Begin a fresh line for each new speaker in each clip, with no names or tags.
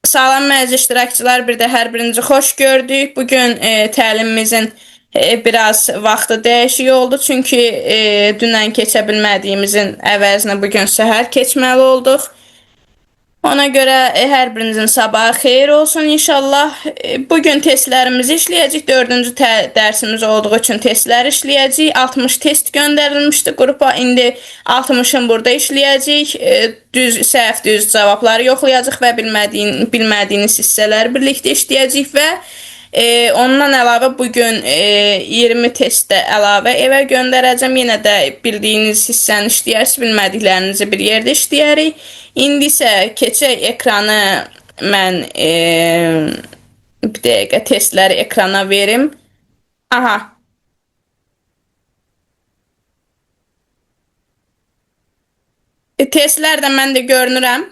Salam məzun iştirakçılar, bir də hər birinizi xoş gördük. Bugün təlimimizin biraz vaxtı dəyişik oldu. Çünki dünən keçə bilmədiyimizin əvəzinə bugün səhər keçməli olduq. Ona görə hər birinizin sabahı xeyir olsun inşallah. Bugün testlərimizi işləyəcək. 4-cü dərsimiz olduğu üçün testlər işləyəcək. 60 test göndərilmişdi qrupa. İndi 60-ın burada işləyəcək. Düz, səhv, düz cavabları yoxlayacaq və bilmədiyiniz hissələri birlikdə işləyəcək və ondan əlavə bugün 20 testdə əlavə evə göndərəcəm. Yenə də bildiyiniz hissəni işləyərsiniz, bilmədiklərinizi bir yerdə işləyərik. İndi isə keçək ekranı mən bir dəqiqə testləri ekrana verim. Aha. Testlər də məndə görünürəm.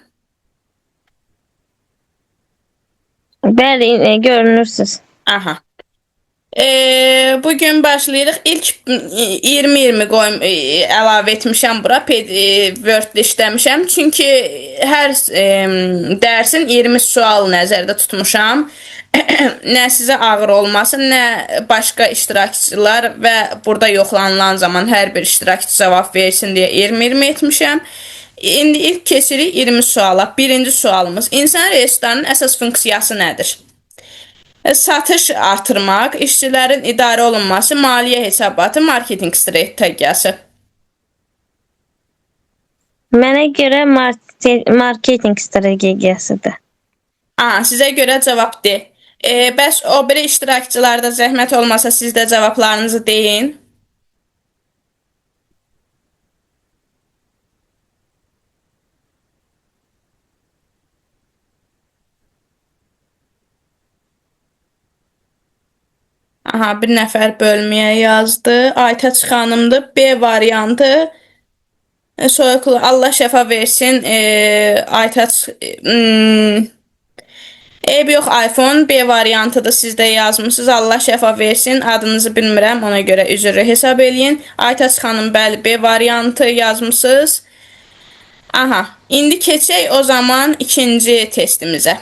Bəli, görünürsünüz.
Aha. Bugün başlayırıq. İlk 20-20 əlavə etmişəm bura. Word-də işləmişəm. Çünki hər dərsin 20 sual nəzərdə tutmuşam. Nə sizə ağır olmasın, nə başqa iştirakçılar və burada yoxlanılan zaman hər bir iştirakçı cavab versin deyə 20-20 etmişəm. İndi ilk keçirik 20 suala. Birinci sualımız. İnsan resurslarının əsas funksiyası nədir? Satış artırmaq, işçilərin idarə olunması, maliyyə hesabatı, marketing strategiyası.
Mənə görə marketing strategiyasıdır.
Sizə görə cavab D. Bəs o biri iştirakçılarda zəhmət olmasa siz də cavablarınızı deyin. Aha, bir nəfər bölməyə yazdı. Aytaç xanımdır. B variantı. Soyuqlu Allah şəfa versin. Aytaç Eyb yox iPhone B variantıdır. Siz də yazmışsınız. Allah şəfa versin. Adınızı bilmirəm. Ona görə üzrlü hesab eləyin. Aytaç xanım bəli B variantı yazmışsınız. Aha. İndi keçək o zaman ikinci testimizə.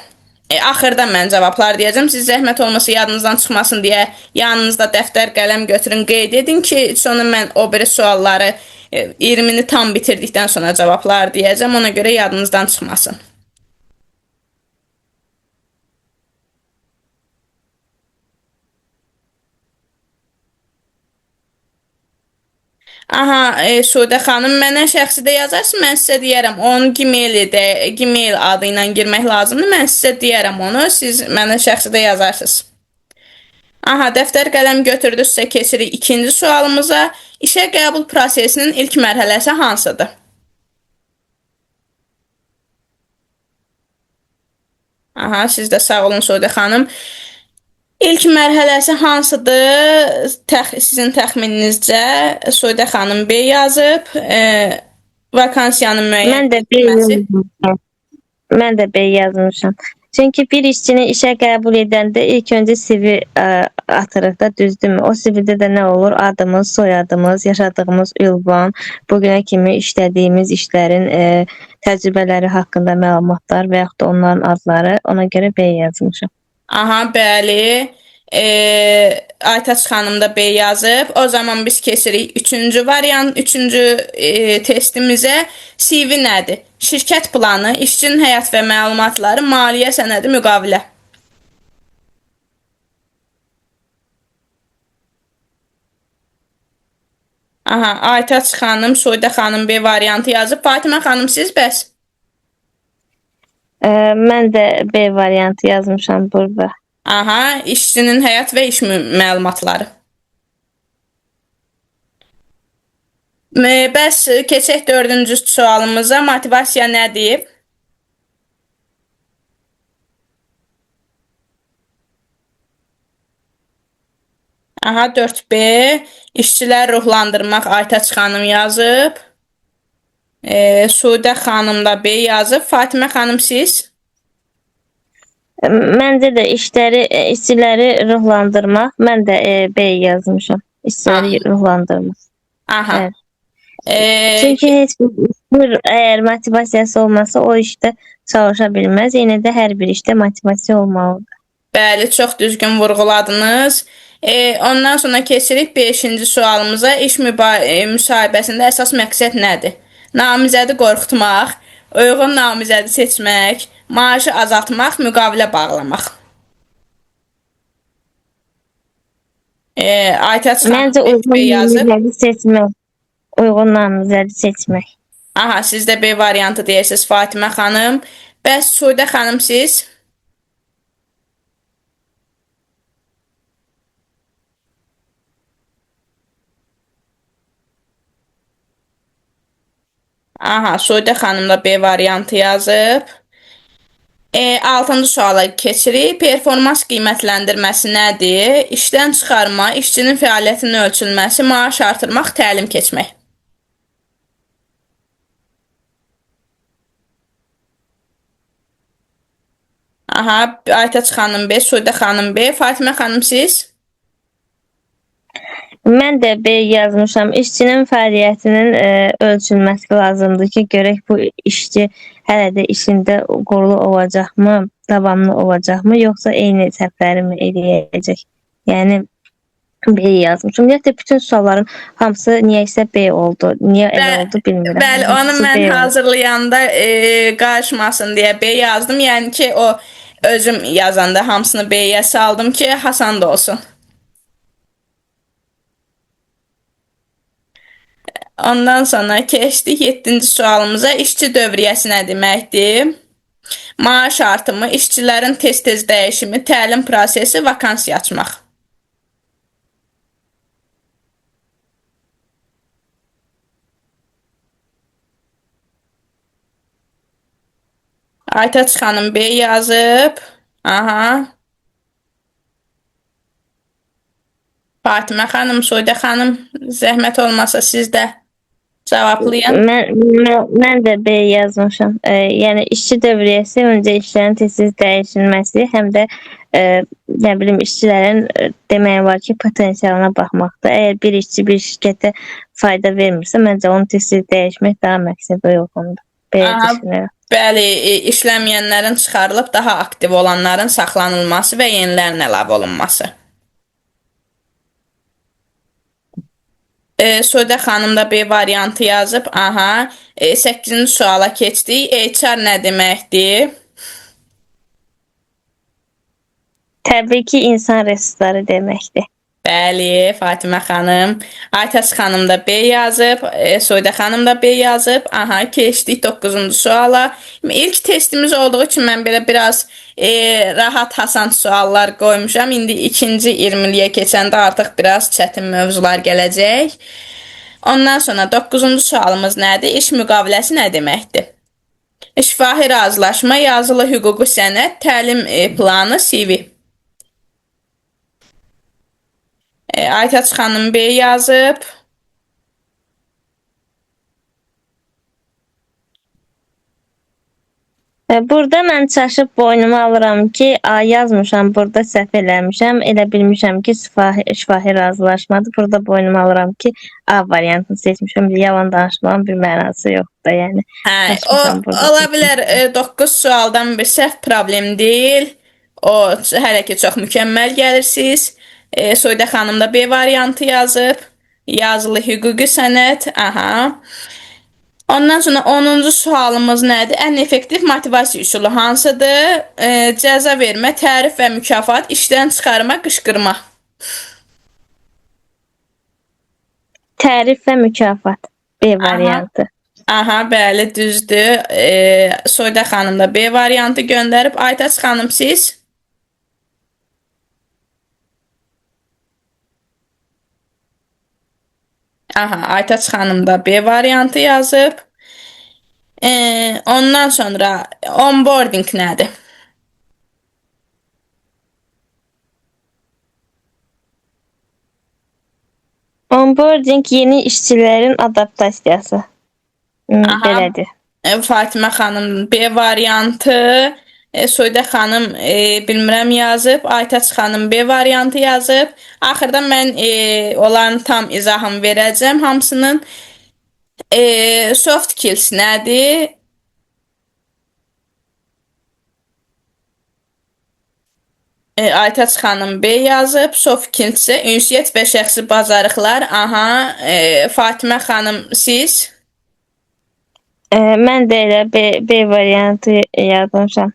Axırda mən cavablar deyəcəm. Siz zəhmət olmasa yadınızdan çıxmasın deyə yanınızda dəftər, qələm götürün, qeyd edin ki, sonra mən o biri sualları 20-ni tam bitirdikdən sonra cavablar deyəcəm. Ona görə yadınızdan çıxmasın. Aha, Suudə xanım, mənə şəxsi də yazarsın, mən sizə deyərəm. Onun Gmail adı ilə girmək lazımdır. Mən sizə deyərəm onu, siz mənə şəxsi də yazarsınız. Aha, dəftər qələm götürdünüzsə keçirik ikinci sualımıza. İşə qəbul prosesinin ilk mərhələsi hansıdır? Aha, siz də sağ olun Suudə xanım. İlk mərhələsi hansıdır? Sizin təxmininizcə Suudə xanım B yazıb. Vakansiyanın müəyyən edilməsi.
Mən də B yazmışam. Çünki bir işçini işə qəbul edəndə ilk öncə CV atırıq da, düzdürmü? O CV-də də nə olur? Adımız, soyadımız, yaşadığımız ünvan, bugünə kimi işlədiyimiz işlərin təcrübələri haqqında məlumatlar və yaxud da onların adları. Ona görə B yazmışam.
Aha, bəli. Aytaç xanım da B yazıb. O zaman biz keçirik üçüncü variant, üçüncü testimizə. CV nədir? Şirkət planı, işçinin həyat və məlumatları, maliyyə sənədi, müqavilə. Aha, Aytaç xanım, Suudə xanım B variantı yazıb. Fatimə xanım, siz bəs?
Mən də B variantı yazmışam burada.
Aha, işçinin həyat və iş məlumatları. Bəs keçək 4-cü sualımıza. Motivasiya nədir? Aha, 4B. İşçilər ruhlandırmaq Aytaç xanım yazıb. Suudə xanım da B yazıb. Fatimə xanım siz?
Məncə də işçiləri ruhlandırmaq. Mən də B yazmışam. İşçiləri ruhlandırmaq.
Aha.
Evet.
E,
Çünki heç bir əgər motivasiyası olmasa o işdə çalışa bilməz. Yenə də hər bir işdə motivasiya olmalıdır.
Bəli, çox düzgün vurğuladınız. Ondan sonra keçirik 5-ci sualımıza. İş müsahibəsində əsas məqsəd nədir? Namizədi qorxutmaq, uyğun namizədi seçmək, maaşı azaltmaq, müqavilə bağlamaq. Aytaç xanım
Məncə
B yazıb.
uyğun namizədi seçmək.
Aha, siz də B variantı deyirsiniz Fatimə xanım. Bəs Suudə xanım siz? Aha, Suudə xanım da B variantı yazıb. 6-cı suala keçirik. Performans qiymətləndirməsi nədir? İşdən çıxarma, işçinin fəaliyyətinin ölçülməsi, maaş artırmaq, təlim keçmək. Aha, Aytaç xanım B, Suudə xanım B, Fatimə xanım siz?
Mən də B yazmışam. İşçinin fəaliyyətinin ölçülməsi lazımdır ki, görək bu işçi hələ də işində uğurlu olacaqmı, davamlı olacaqmı, yoxsa eyni səhvləri mi eləyəcək? Yəni B yazmışam. Ümumiyyətlə bütün sualların hamısı niyəsə B oldu. Niyə elə oldu bilmirəm.
Bəli, onu
Hamısı
mən
B oldu.
hazırlayanda qarışmasın deyə B yazdım. Yəni ki, o özüm yazanda hamısını B-yə saldım ki, Hasan da olsun. Ondan sonra keçdik 7-ci sualımıza. İşçi dövriyyəsi nə deməkdir? Maaş artımı, işçilərin tez-tez dəyişimi, təlim prosesi, vakansiya açmaq. Aytaç xanım B yazıb. Aha. Fatimə xanım, Suudə xanım, zəhmət olmasa siz də cavablayın.
Mən də B yazmışam. Yəni işçi dövriyyəsi öncə işlərin tez-tez dəyişilməsi, həm də nə bilim işçilərin demək olar ki, potensialına baxmaqdır. Əgər bir işçi bir şirkətə fayda vermirsə, məncə onu tez-tez dəyişmək daha məqsədə uyğundur. Belə düşünürəm.
Bəli, işləməyənlərin çıxarılıb daha aktiv olanların saxlanılması və yenilərin əlavə olunması. Suudə xanım da B variantı yazıb. Aha. 8-ci suala keçdik. HR nə deməkdir?
Təbii ki, insan resursları deməkdir.
Bəli, Fatimə xanım. Aytaç xanım da B yazıb. Suudə xanım da B yazıb. Aha, keçdik 9-cu suala. İlk testimiz olduğu üçün mən belə biraz rahat, asan suallar qoymuşam. İndi ikinci 20-liyə keçəndə artıq biraz çətin mövzular gələcək. Ondan sonra 9-cu sualımız nədir? İş müqaviləsi nə deməkdir? Şifahi razılaşma, yazılı hüquqi sənəd, təlim planı, CV. Aytaç xanım B yazıb.
Burada mən çaşıb boynuma alıram ki, A yazmışam, burada səhv eləmişəm. Elə bilmişəm ki, şifahi razılaşmadır. Burada boynuma alıram ki, A variantını seçmişəm. Yalan danışmağın bir mənası yoxdur da, yəni.
Ola bilər 9 sualdan bir səhv problem deyil. O hələ ki çox mükəmməl gəlirsiniz. Suudə xanım da B variantı yazıb. Yazılı hüquqi sənəd. Aha. Ondan sonra 10-cu sualımız nədir? Ən effektiv motivasiya üsulu hansıdır? Cəza vermə, tərif və mükafat, işdən çıxarma, qışqırma.
Tərif və mükafat B variantı.
Aha, bəli, düzdür. Suudə xanım da B variantı göndərib. Aytaç xanım siz? Aha, Aytaç xanım da B variantı yazıb. Ondan sonra onboarding nədir?
Onboarding yeni işçilərin adaptasiyası. Belədir.
Fatimə xanım B variantı, Suudə xanım bilmirəm yazıb, Aytaç xanım B variantı yazıb. Axırda mən onların tam izahını verəcəm hamısının. Soft skills nədir? Aytaç xanım B yazıb. Soft skills isə ünsiyyət və şəxsi bacarıqlar. Aha, Fatimə xanım siz?
Mən də elə B variantı yazmışam.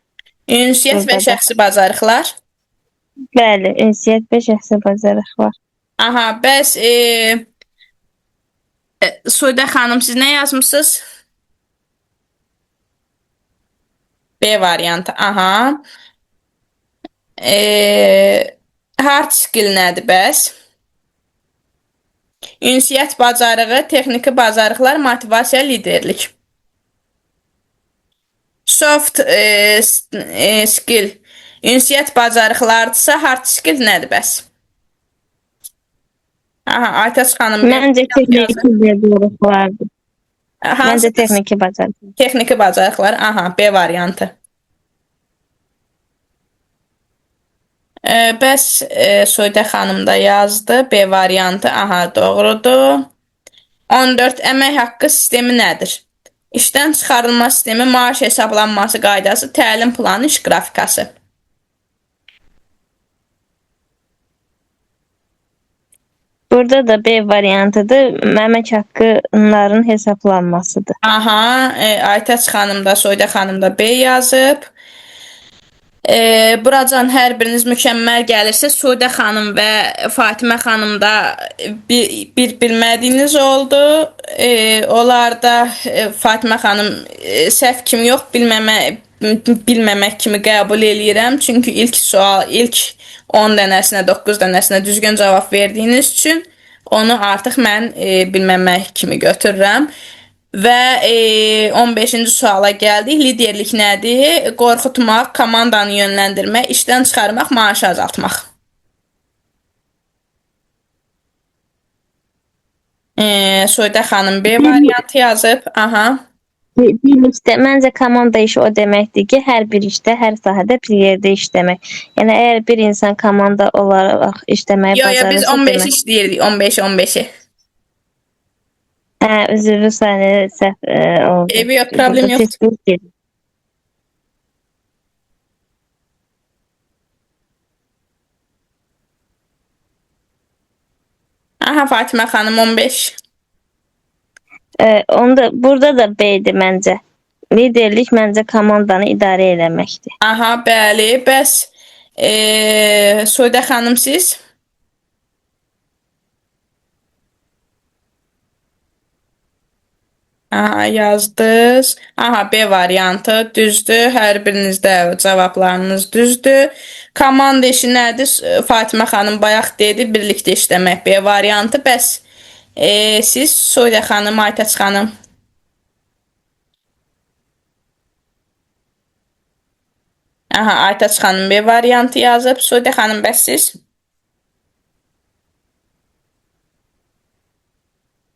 Ünsiyyət və
Burada da.
şəxsi bacarıqlar.
Bəli, ünsiyyət və şəxsi bacarıqlar.
Aha, bəs Suudə xanım siz nə yazmısınız? B variantı. Aha. Hard skill nədir bəs? Ünsiyyət bacarığı, texniki bacarıqlar, motivasiya, liderlik. Soft skill. Ünsiyyət bacarıqlardırsa, hard skill nədir bəs? Aha, Aytaç xanım.
Məncə texniki bacarıqlardır. Məncə texniki bacarıqlar.
Texniki bacarıqlar. Aha, B variantı. Bəs Suudə xanım da yazdı. B variantı. Aha, doğrudur. 14 əmək haqqı sistemi nədir? İşdən çıxarılma sistemi, maaş hesablanması qaydası, təlim planı, iş qrafikası.
Burada da B variantıdır. Əmək haqqıların hesablanmasıdır.
Aha, Aytaç xanım da, Suudə xanım da B yazıb. Buracan hər biriniz mükəmməl gəlirsə, Suudə xanım və Fatimə xanım da bir bilmədiyiniz oldu. Onlarda Fatimə xanım səhv kimi yox, bilməmək kimi qəbul eləyirəm. Çünki ilk sual, ilk 10 dənəsinə, 9 dənəsinə düzgün cavab verdiyiniz üçün onu artıq mən bilməmək kimi götürürəm. Və 15-ci suala gəldik. Liderlik nədir? Qorxutmaq, komandanı yönləndirmək, işdən çıxarmaq, maaşı azaltmaq. Suudə xanım B variantı yazıb. Aha.
Birlikdə, məncə komanda işi o deməkdir ki, hər bir işdə, hər sahədə bir yerdə işləmək. Yəni, əgər bir insan komanda olaraq işləməyi bacarırsa...
Biz 15 işləyirik, 15-15-i.
Üzrlü saniye səhv oldu.
Yok, problem yoxdur. Aha, Fatimə xanım 15.
Burada da B'dir məncə. Liderlik məncə komandanı idarə eləməkdir.
Aha, bəli. Bəs Suudə xanım siz? Aha, yazdınız. Aha, B variantı düzdür. Hər birinizdə cavablarınız düzdür. Komanda işi nədir? Fatimə xanım bayaq dedi, birlikdə işləmək B variantı. Bəs siz Suudə xanım, Aytaç xanım? Aha, Aytaç xanım B variantı yazıb. Suudə xanım, bəs siz?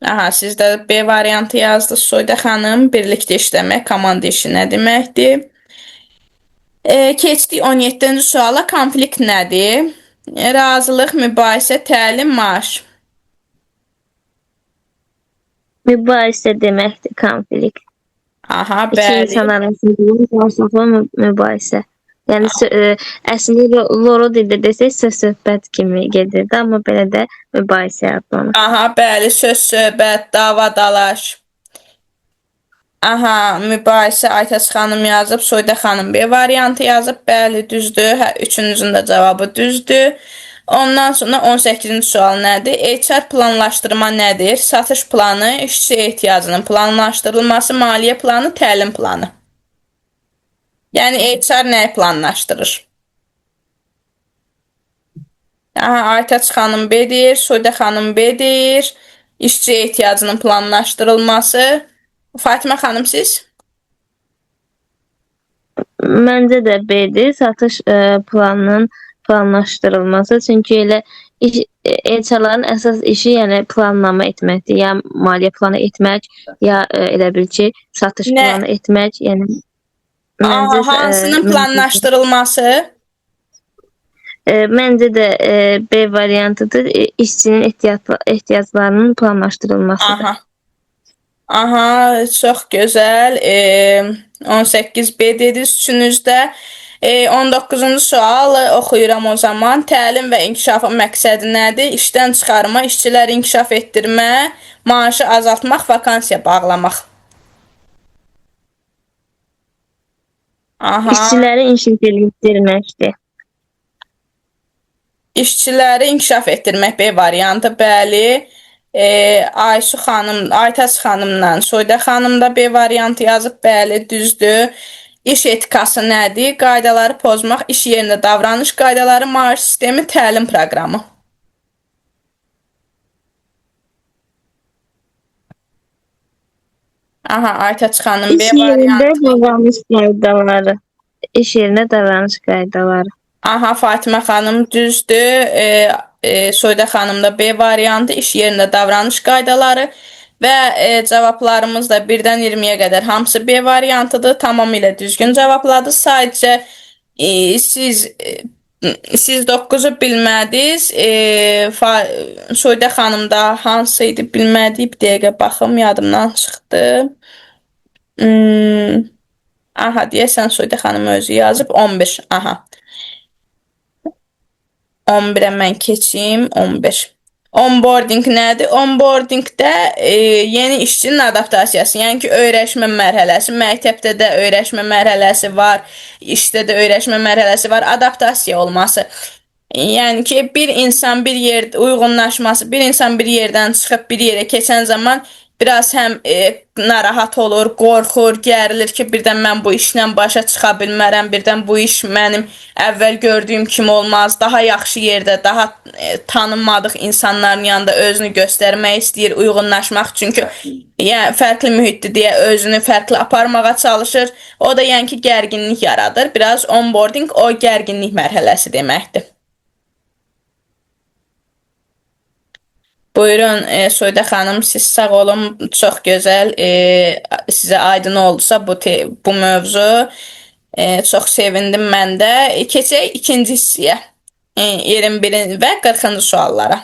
Aha, siz də B variantı yazdınız. Suudə xanım, birlikdə işləmək, komanda işi nə deməkdir? Keçdik 17-ci suala. Konflikt nədir? Razılıq, mübahisə, təlim, maaş.
Mübahisə deməkdir konflikt.
Aha,
İki
bəli.
insan arasında qarşılıqlı mübahisə. Yəni əslində loro dildə desək söz-söhbət kimi gedirdi, amma belə də mübahisə adlanır.
Aha, bəli, söz-söhbət, dava-dalaş. Aha, mübahisə Aytaç xanım yazıb, Suudə xanım B variantı yazıb. Bəli, düzdür. Üçünüzün də cavabı düzdür. Ondan sonra 18-ci sual nədir? HR planlaşdırma nədir? Satış planı, işçi ehtiyacının planlaşdırılması, maliyyə planı, təlim planı. Yəni HR nəyi planlaşdırır? Aha, Aytaç xanım B deyir, Suudə xanım B deyir. İşçi ehtiyacının planlaşdırılması. Fatimə xanım siz?
Məncə də B-dir, satış planının planlaşdırılması. Çünki elə HR-ların əsas işi yəni planlama etməkdir. Ya maliyyə planı etmək, ya elə bil ki, satış planı etmək. Yəni
hansının planlaşdırılması?
Məncə də B variantıdır. İşçinin ehtiyaclarının planlaşdırılmasıdır.
Aha. Aha, çox gözəl. 18B dediniz üçünüzdə. 19-cu sual oxuyuram o zaman. Təlim və inkişafın məqsədi nədir? İşdən çıxarma, işçiləri inkişaf etdirmə, maaşı azaltmaq, vakansiya bağlamaq. Aha.
İşçiləri inkişaf etdirməkdir.
İşçiləri inkişaf etdirmək B variantı, bəli. Aysu xanım, Aytaç xanımla Soyda xanım da B variantı yazıb, bəli, düzdür. İş etikası nədir? Qaydaları pozmaq, iş yerində davranış qaydaları, maaş sistemi, təlim proqramı. Aha, Aytaç xanım B
İş yerində
variantı.
davranış qaydaları. İş yerində davranış qaydaları.
Aha, Fatimə xanım düzdür. Soyda xanım da B variantı, iş yerində davranış qaydaları və cavablarımız da 1-dən 20-yə qədər hamısı B variantıdır. Tamamilə düzgün cavabladınız. Sadəcə siz 9-u bilmədiniz. Soyda xanım da hansı idi bilmədik. Bir dəqiqə baxım, yadımdan çıxdı. Aha, deyəsən Soyda xanım özü yazıb 11. Aha. 11'e mən keçim, 11. Onboarding nədir? Onboardingdə yeni işçinin adaptasiyası, yəni ki, öyrəşmə mərhələsi, məktəbdə də öyrəşmə mərhələsi var, işdə də öyrəşmə mərhələsi var, adaptasiya olması. Yəni ki, bir insan bir yerdə uyğunlaşması, bir insan bir yerdən çıxıb bir yerə keçən zaman biraz həm narahat olur, qorxur, gərilir ki, birdən mən bu işlə başa çıxa bilmərəm, birdən bu iş mənim əvvəl gördüyüm kimi olmaz, daha yaxşı yerdə, daha tanınmadıq insanların yanında özünü göstərmək istəyir, uyğunlaşmaq, çünki yəni fərqli mühitdir deyə özünü fərqli aparmağa çalışır. O da yəni ki, gərginlik yaradır. Biraz onboarding o gərginlik mərhələsi deməkdir. Buyurun Soyda xanım, siz sağ olun, çox gözəl. Sizə aydın oldusa bu mövzu. Çox sevindim mən də. Keçək ikinci hissəyə. 21 və 40-cı suallara.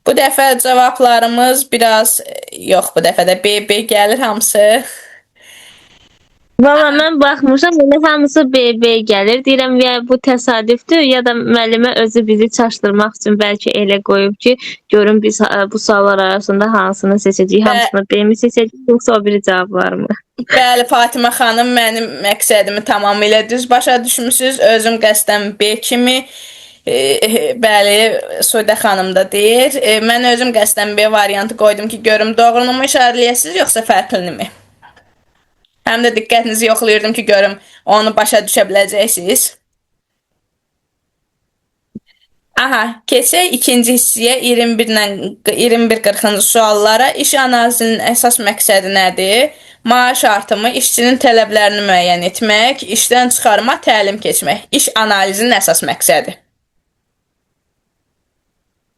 Bu dəfə cavablarımız biraz, yox, bu dəfə də B gəlir hamısı.
Valla mən baxmışam, elə hamısı BB gəlir. Deyirəm ya bu təsadüfdür, ya da müəllimə özü bizi çaşdırmaq üçün bəlkə elə qoyub ki, görün biz bu suallar arasında hansını seçəcəyik, hamısını B-mi seçəcəyik, yoxsa o biri cavablarımı?
Bəli, Fatimə xanım, mənim məqsədimi tamamilə düz başa düşmüsünüz. Özüm qəsdən B kimi, bəli, Soyda xanım da deyir. Mən özüm qəsdən B variantı qoydum ki, görüm doğrulumu işarələyəsiniz, yoxsa fərqlimi? Həm də diqqətinizi yoxlayırdım ki, görüm onu başa düşə biləcəksiniz. Aha, keçək ikinci hissəyə 21-40-cı suallara. İş analizinin əsas məqsədi nədir? Maaş artımı, işçinin tələblərini müəyyən etmək, işdən çıxarma, təlim keçmək. İş analizinin əsas məqsədi.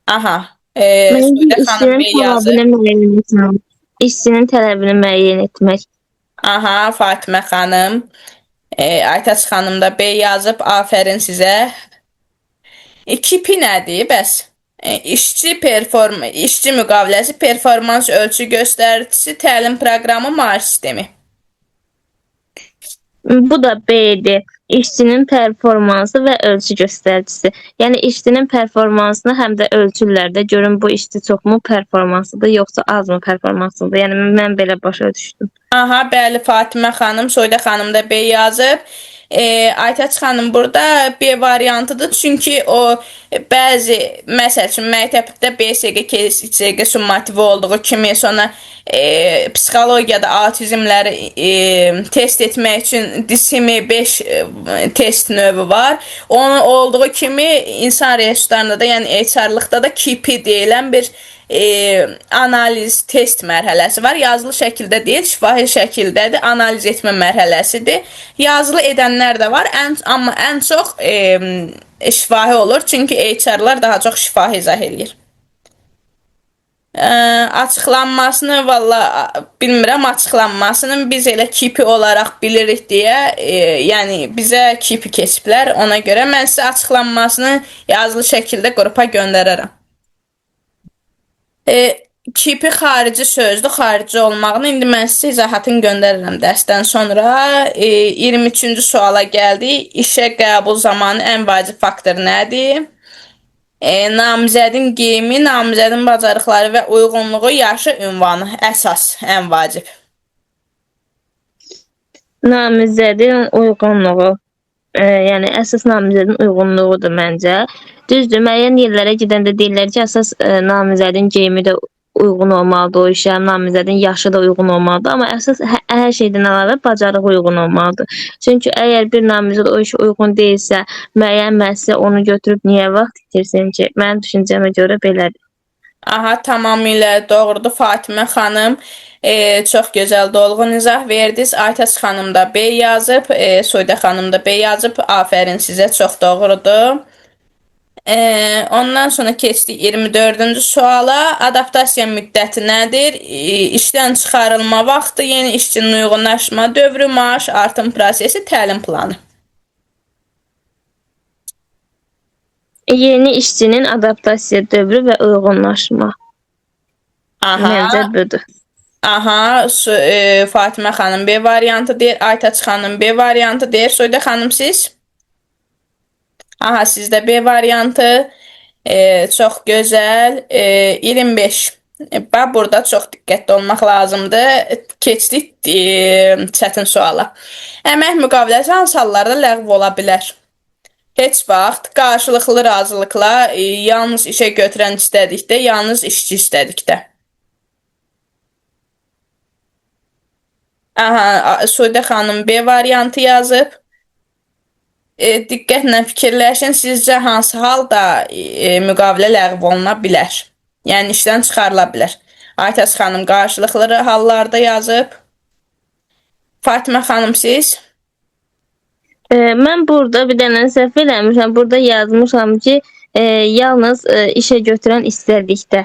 Aha, Sudə xanım B yazır.
İşçinin tələbini müəyyən etmək.
Aha, Fatimə xanım. Aytaç xanım da B yazıb, afərin sizə. KIP nədir bəs? İşçi müqaviləsi, performans ölçü göstəricisi, təlim proqramı, maaş sistemi.
Bu da B-dir. İşçinin performansı və ölçü göstəricisi. Yəni işçinin performansını həm də ölçürlər də, görün bu işçi çoxmu performanslıdır, yoxsa azmı performanslıdır. Yəni mən belə başa düşdüm.
Aha, bəli, Fatimə xanım, Soyda xanım da B yazıb. Aytaç xanım burada B variantıdır. Çünki o bəzi, məsəl üçün məktəbdə BSG, KSG summativ olduğu kimi, sonra psixologiyada autizmləri test etmək üçün DSM 5 test növü var. Onun olduğu kimi insan resurslarında da, yəni HR-lıqda da KIP deyilən bir analiz, test mərhələsi var. Yazılı şəkildə deyil, şifahi şəkildədir. Analiz etmə mərhələsidir. Yazılı edənlər də var, amma ən çox şifahi olur. Çünki HR-lar daha çox şifahi izah edir. Açıqlanmasını valla bilmirəm, açıqlanmasını biz elə KIP olaraq bilirik deyə, yəni bizə KIP keçiblər. Ona görə mən sizə açıqlanmasını yazılı şəkildə qrupa göndərərəm. Kipi xarici sözdür, xarici olmağını indi mən sizə izahatını göndərirəm dərsdən sonra. 23-cü suala gəldik. İşə qəbul zamanı ən vacib faktor nədir? Namizədin geyimi, namizədin bacarıqları və uyğunluğu, yaşı, ünvanı əsas, ən vacib.
Namizədin uyğunluğu. Yəni əsas namizədin uyğunluğudur məncə. Düzdür, müəyyən yerlərə gedəndə deyirlər ki, əsas namizədin geyimi də uyğun olmalıdır o işə, namizədin yaşı da uyğun olmalıdır, amma əsas hər şeydən əlavə bacarığı uyğun olmalıdır. Çünki əgər bir namizəd o işə uyğun deyilsə, müəyyən müəssisə onu götürüb niyə vaxt itirsin ki? Mənim düşüncəmə görə belədir.
Aha, tamamilə doğrudur Fatimə xanım. Çox gözəl dolğun izah verdiniz. Aytaç xanım da B yazıb, Soyda xanım da B yazıb. Afərin sizə, çox doğrudur. Ondan sonra keçdik 24-cü suala. Adaptasiya müddəti nədir? İşdən çıxarılma vaxtı, yeni işçinin uyğunlaşma dövrü, maaş artım prosesi, təlim planı.
Yeni işçinin adaptasiya dövrü və uyğunlaşma. Məncə budur.
Aha, Fatimə xanım B variantı deyir, Aytaç xanım B variantı deyir, Soyda xanım siz? Aha, sizdə B variantı. Çox gözəl. 25. Bax, burada çox diqqətli olmaq lazımdır. Keçdik çətin suala. Əmək müqaviləsi hansı hallarda ləğv ola bilər? Heç vaxt, qarşılıqlı razılıqla, yalnız işə götürən istədikdə, yalnız işçi istədikdə. Aha, Suudə xanım B variantı yazıb. Diqqətlə fikirləşin, sizcə hansı halda müqavilə ləğv oluna bilər? Yəni işdən çıxarıla bilər. Aytaç xanım qarşılıqlı hallarda yazıb. Fatimə xanım siz?
Mən burada bir dənə səhv eləmişəm. Burada yazmışam ki, yalnız işə götürən istədikdə.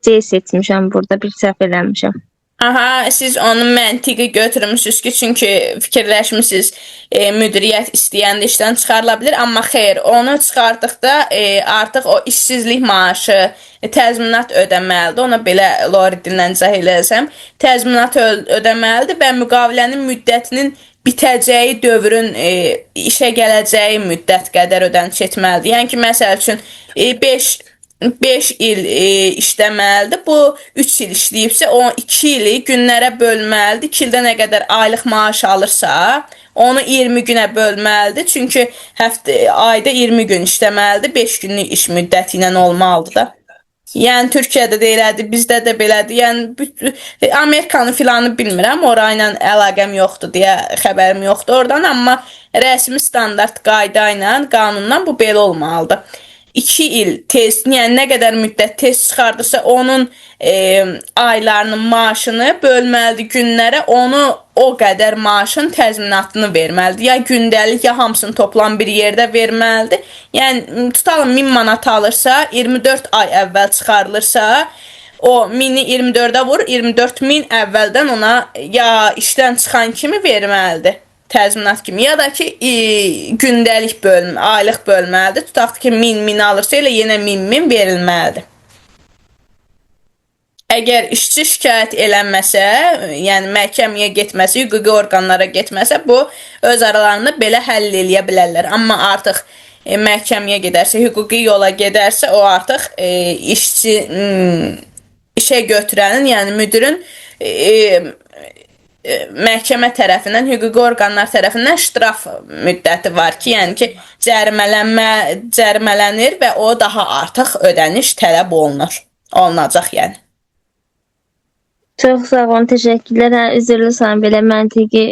C seçmişəm burada, bir səhv eləmişəm.
Aha, siz onun məntiqi götürmüsünüz ki, çünki fikirləşmisiniz, müdiriyyət istəyəndə işdən çıxarıla bilər, amma xeyr, onu çıxartdıqda artıq o işsizlik maaşı, təzminat ödəməlidir. Ona belə Lori dillə izah eləsəm, təzminat ödəməlidir və müqavilənin müddətinin bitəcəyi dövrün işə gələcəyi müddət qədər ödəniş etməlidir. Yəni ki, məsəl üçün 5 il işləməlidir. Bu 3 il işləyibsə, o 2 ili günlərə bölməlidir. 2 ildə nə qədər aylıq maaş alırsa, onu 20 günə bölməlidir. Çünki ayda 20 gün işləməlidir. 5 günlük iş müddəti ilə olmalıdır da. Yəni Türkiyədə də elədir, bizdə də belədir. Yəni Amerikanı filanı bilmirəm, orayla əlaqəm yoxdur deyə xəbərim yoxdur oradan, amma rəsmi standart qayda ilə, qanunla bu belə olmalıdır. 2 il tez, yəni nə qədər müddət tez çıxardırsa, onun aylarının maaşını bölməlidir günlərə, onu o qədər maaşın təzminatını verməlidir. Ya gündəlik, ya hamısını toplam bir yerdə verməlidir. Yəni tutalım 1000 manat alırsa, 24 ay əvvəl çıxarılırsa, o 1000-i 24-ə vur, 24.000 əvvəldən ona ya işdən çıxan kimi verməlidir. Təzminat kimi, ya da ki gündəlik bölmə, aylıq bölməlidir. Tutaq ki 1000 alırsa, elə yenə 1000 verilməlidir. Əgər işçi şikayət eləməsə, yəni məhkəməyə getməsə, hüquqi orqanlara getməsə, bu öz aralarında belə həll eləyə bilərlər. Amma artıq məhkəməyə gedərsə, hüquqi yola gedərsə, o artıq işə götürənin, yəni müdirin məhkəmə tərəfindən, hüquqi orqanlar tərəfindən ştraf müddəti var ki, yəni ki, cərimələnir və o daha artıq ödəniş tələb olunacaq yəni.
Çox sağ olun, təşəkkürlər. Üzrlü sayın, belə məntiqi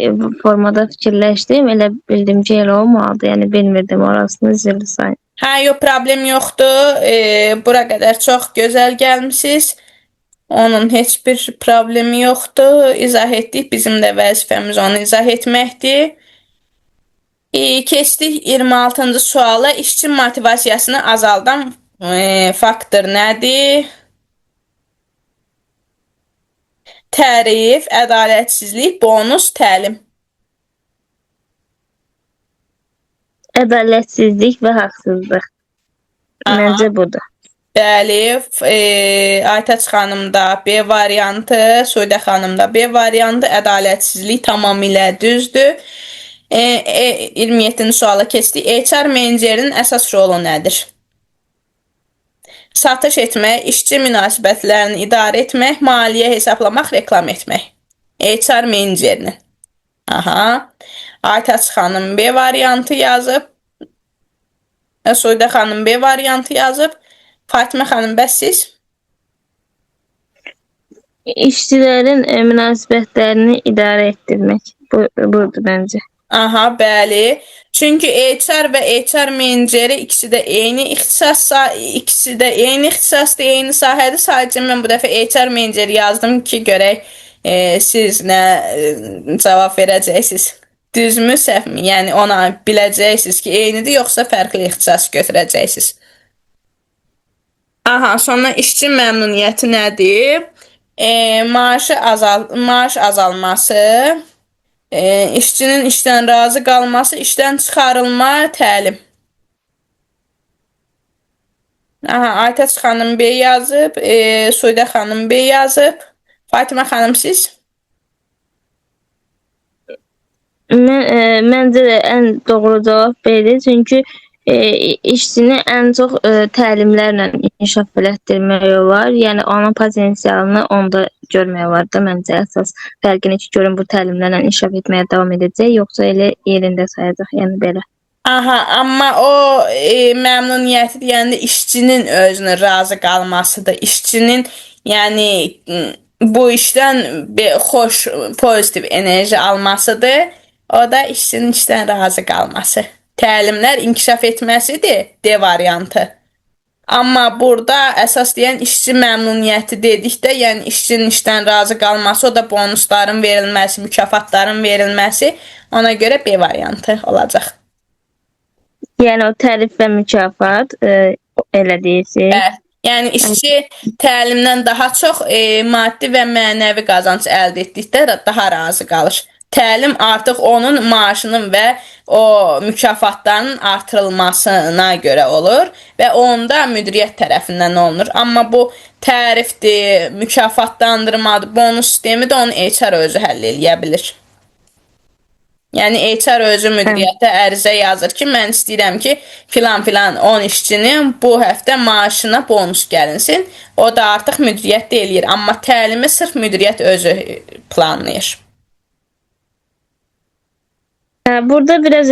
formada fikirləşdim. Elə bildim ki, elə olmalıdır. Yəni bilmirdim orasını, üzrlü sayın.
Yox, problem yoxdur. Bura qədər çox gözəl gəlmisiniz. Onun heç bir problemi yoxdur. İzah etdik. Bizim də vəzifəmiz onu izah etməkdir. Keçdik 26-cı suala. İşçi motivasiyasını azaldan faktor nədir? Tərif, ədalətsizlik, bonus, təlim.
Ədalətsizlik və haqsızlıq. Məncə budur.
Bəli, Aytaç xanımda B variantı, Suudə xanımda B variantı, ədalətsizlik tamamilə düzdür. 27-ci suala keçdik. HR menecerinin əsas rolu nədir? Satış etmək, işçi münasibətlərini idarə etmək, maliyyə hesablamaq, reklam etmək. HR menecerinin. Aha. Aytaç xanım B variantı yazıb. Suudə xanım B variantı yazıb. Fatimə xanım, bəs siz?
İşçilərin münasibətlərini idarə etdirmək. Budur məncə.
Aha, bəli. Çünki HR və HR meneceri ikisi də eyni ixtisasdır, eyni sahədir. Sadəcə mən bu dəfə HR meneceri yazdım ki, görək siz nə cavab verəcəksiniz. Düzmü, səhvmi? Yəni ona biləcəksiniz ki, eynidir, yoxsa fərqli ixtisas götürəcəksiniz. Aha, sonra işçi məmnuniyyəti nədir? Maaş azalması, işçinin işdən razı qalması, işdən çıxarılma, təlim. Aha, Aytaç xanım B yazıb, Suudə xanım B yazıb. Fatimə xanım, siz?
Məncə də ən doğru cavab B-dir. Çünki işçini ən çox təlimlərlə inkişaf elətdirmək olar. Yəni onun potensialını onda görmək olar da məncə əsas fərqini ki, görün bu təlimlərlə inkişaf etməyə davam edəcək, yoxsa elə yerində sayacaq, yəni belə.
Aha, amma o məmnuniyyəti deyəndə işçinin özünə razı qalmasıdır. İşçinin yəni bu işdən xoş, pozitiv enerji almasıdır. O da işçinin işdən razı qalması. Təlimlər inkişaf etməsidir, D variantı. Amma burada əsas deyən işçi məmnuniyyəti dedikdə, yəni işçinin işdən razı qalması, o da bonusların verilməsi, mükafatların verilməsi, ona görə B variantı olacaq.
Yəni o tərif və mükafat elə deyirsiniz.
Bəli. Yəni işçi təlimdən daha çox maddi və mənəvi qazanc əldə etdikdə daha razı qalır. Təlim artıq onun maaşının və o mükafatlarının artırılmasına görə olur və onda müdiriyyət tərəfindən olunur. Amma bu tərifdir, mükafatlandırmadır, bonus sistemi də onu HR özü həll eləyə bilir. Yəni HR özü müdiriyyətə ərizə yazır ki, mən istəyirəm ki, filan 10 işçinin bu həftə maaşına bonus gəlinsin. O da artıq müdiriyyət də eləyir. Amma təlimi sırf müdiriyyət özü planlayır.
Burada biraz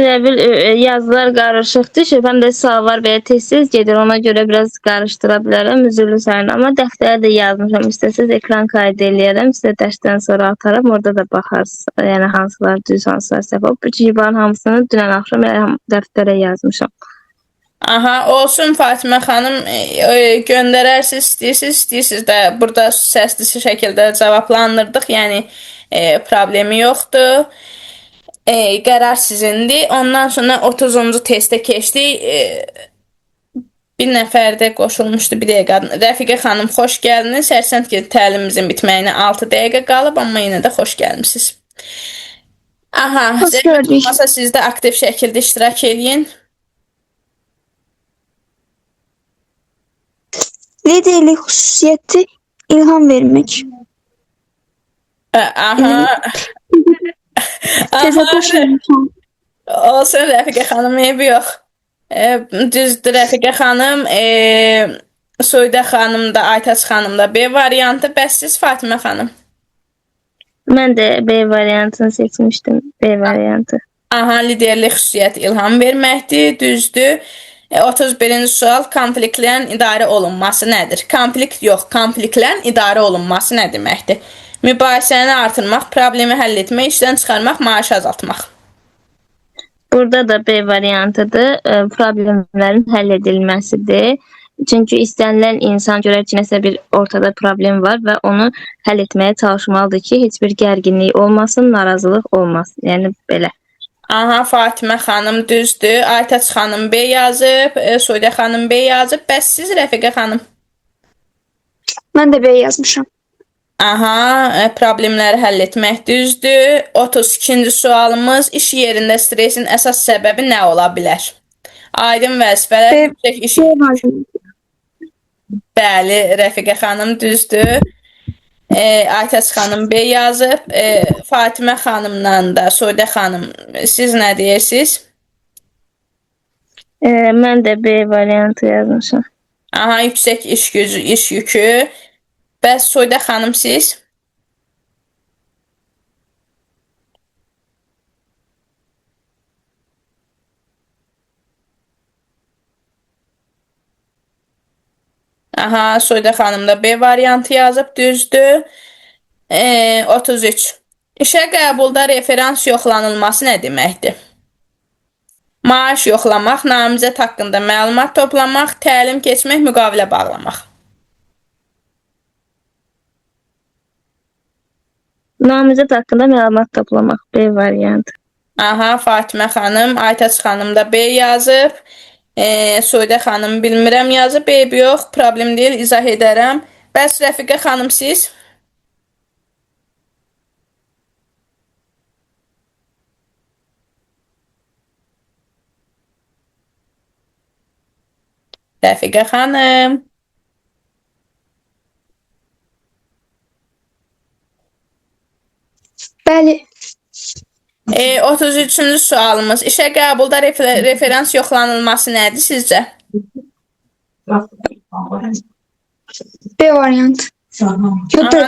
yazılar qarışıqdır. Şübhəm də suallar və ya tez-tez gedir. Ona görə biraz qarışdıra bilərəm. Üzrlü sayın. Amma dəftərə də yazmışam. İstəsəz ekran kaydı eləyərəm. Sizə dərsdən sonra atarım. Orada da baxarsınız. Yəni hansılar düz, hansılar səhv. Çünki bunların hamısını dünən axşam dəftərə yazmışam.
Aha, olsun Fatimə xanım, göndərərsiniz, istəyirsiniz də burada səsli şəkildə cavablandırdıq. Yəni problemi yoxdur. Qərar sizindir. Ondan sonra 30-cu testə keçdik. Bir nəfər də qoşulmuşdu, bir dəqiqə. Rəfiqə xanım, xoş gəldiniz. Hərsənd ki, təlimimizin bitməyinə 6 dəqiqə qalıb, amma yenə də xoş gəlmişsiniz. Aha, zəhmət olmasa siz də aktiv şəkildə iştirak eləyin.
Liderlik xüsusiyyəti ilham vermək.
Aha.
Təzə başlamışam.
Olsun Rəfiqə xanım, eybi yox. Düzdür Rəfiqə xanım, Suudə xanım da, Aytaç xanım da B variantı, bəs siz Fatimə xanım?
Mən də B variantını seçmişdim. B variantı.
Aha, liderlik xüsusiyyəti ilham verməkdir, düzdür. 31-ci sual, konfliktlərin idarə olunması nədir? Konflikt yox, konfliktlərin idarə olunması nə deməkdir? Mübahisəni artırmaq, problemi həll etmək, işdən çıxarmaq, maaşı azaltmaq.
Burada da B variantıdır. Problemlərin həll edilməsidir. Çünki istənilən insan görər ki, nəsə bir ortada problem var və onu həll etməyə çalışmalıdır ki, heç bir gərginlik olmasın, narazılıq olmasın. Yəni belə.
Aha, Fatimə xanım düzdür. Aytaç xanım B yazıb, Suudə xanım B yazıb. Bəs siz Rəfiqə xanım?
Mən də B yazmışam.
Aha, problemləri həll etmək düzdür. 32-ci sualımız, iş yerində stresin əsas səbəbi nə ola bilər? Aydın vəzifələr, yüksək iş... Bəli, Rəfiqə xanım düzdür. Aytaç xanım B yazıb. Fatimə xanımla da Soydə xanım siz nə deyirsiniz?
Mən də B variantı yazmışam.
Aha, yüksək iş gücü, iş yükü. Bəs Soydə xanım siz? Aha, Soydə xanım da B variantı yazıb, düzdür. 33. İşə qəbulda referans yoxlanılması nə deməkdir? Maaş yoxlamaq, namizəd haqqında məlumat toplamaq, təlim keçmək, müqavilə bağlamaq.
Namizəd haqqında məlumat toplamaq B variantı.
Aha, Fatimə xanım, Aytaç xanım da B yazıb. Soydə xanım bilmirəm yazıb, B yox, problem deyil, izah edərəm. Bəs Rəfiqə xanım siz? Rəfiqə xanım.
Bəli.
33-cü sualımız. İşə qəbulda referans yoxlanılması nədir sizcə?
B variantı. Ya da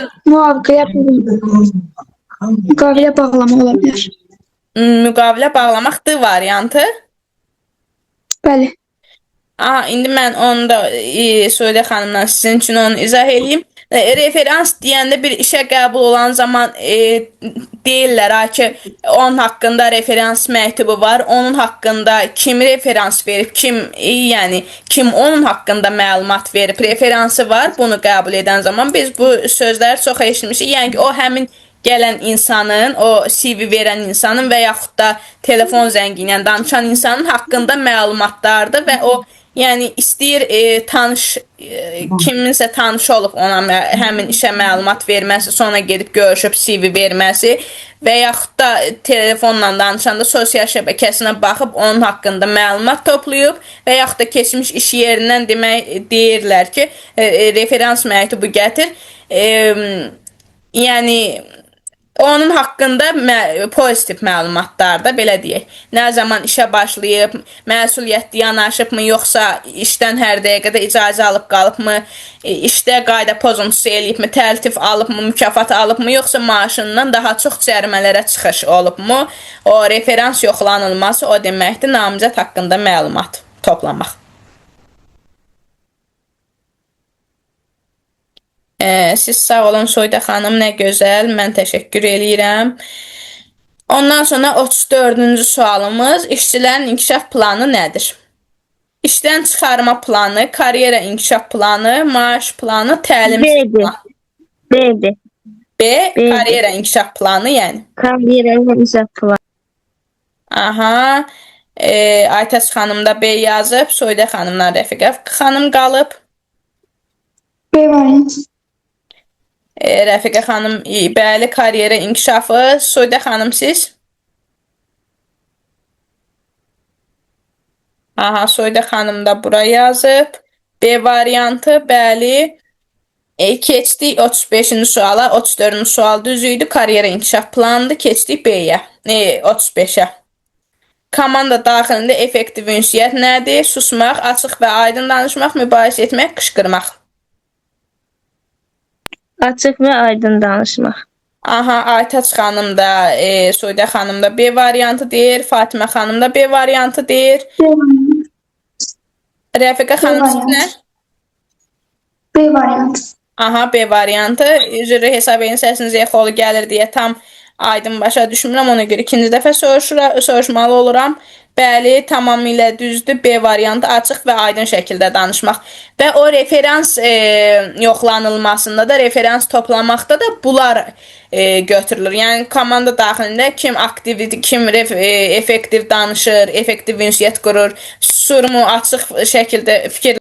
müqavilə bağlama ola bilər.
Müqavilə bağlamaq D variantı.
Bəli.
İndi mən onu da Soydə xanımdan sizin üçün onu izah edeyim. Referans deyəndə bir işə qəbul olan zaman deyirlər ki, onun haqqında referans məktubu var, onun haqqında kim referans verib, kim onun haqqında məlumat verib, referansı var. Bunu qəbul edən zaman biz bu sözləri çox eşitmişik. Yəni ki, o həmin gələn insanın, o CV verən insanın və yaxud da telefon zəngi ilə danışan insanın haqqında məlumatlardır və o yəni istəyir kiminsə tanışı olub ona həmin işə məlumat verməsi, sonra gedib görüşüb CV verməsi və yaxud da telefonla danışanda sosial şəbəkəsinə baxıb onun haqqında məlumat toplayıb və yaxud da keçmiş iş yerindən deyirlər ki, referans məktubu gətir. Yəni onun haqqında pozitiv məlumatlar da belə deyək. Nə zaman işə başlayıb, məsuliyyətli yanaşıbmı, yoxsa işdən hər dəqiqədə icazə alıb qalıbmı, işdə qayda pozuntusu eləyibmi, təltif alıbmı, mükafat alıbmı, yoxsa maaşından daha çox cərimələrə çıxış olubmu, o referans yoxlanılması o deməkdir, namizəd haqqında məlumat toplamaq. Siz sağ olun Soydə xanım, nə gözəl, mən təşəkkür eləyirəm. Ondan sonra 34-cü sualımız, işçilərin inkişaf planı nədir? İşdən çıxarma planı, karyera inkişaf planı, maaş planı, təlim planı.
B'dir.
B, karyera inkişaf planı, yəni.
Karyera inkişaf planı.
Aha, Aytaç xanım da B yazıb, Soydə xanımla Rəfiqə xanım qalıb.
B variantı.
Rəfiqə xanım, bəli, karyera inkişafı. Soydə xanım siz? Aha, Soydə xanım da bura yazıb. B variantı, bəli. Keçdik 35-ci suala. 34-cü sual düz idi. Karyera inkişaf planıdır. Keçdik B-yə. 35-ə. Komanda daxilində effektiv ünsiyyət nədir? Susmaq, açıq və aydın danışmaq, mübahisə etmək, qışqırmaq.
Açıq və aydın danışmaq.
Aha, Aytaç xanım da, Soydə xanım da B variantı deyir, Fatimə xanım da B variantı deyir. Rəfiqə xanım siz nə?
B variantı.
Aha, B variantı. Üzrü hesab edin, səsiniz exolu gəlir deyə tam aydın başa düşmürəm, ona görə ikinci dəfə soruşmalı oluram. Bəli, tamamilə düzdür. B variantı açıq və aydın şəkildə danışmaq. Və o referans yoxlanılmasında da, referans toplamaqda da bunlar götürülür. Yəni, komanda daxilində kim aktivdir, kim effektiv danışır, effektiv ünsiyyət qurur, susurumu açıq şəkildə fikir...